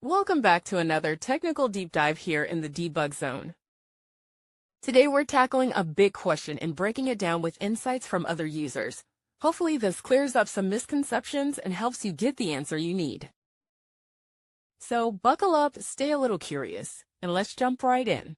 Welcome back to another technical deep dive here in the debug zone. Today we're tackling a big question and breaking it down with insights from other users. Hopefully this clears up some misconceptions and helps you get the answer you need. So buckle up, stay a little curious, and let's jump right in.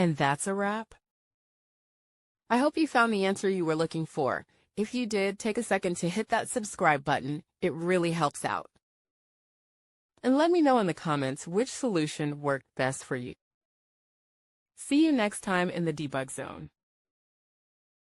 And that's a wrap. I hope you found the answer you were looking for. If you did, take a second to hit that subscribe button. It really helps out. And let me know in the comments which solution worked best for you. See you next time in the debug zone.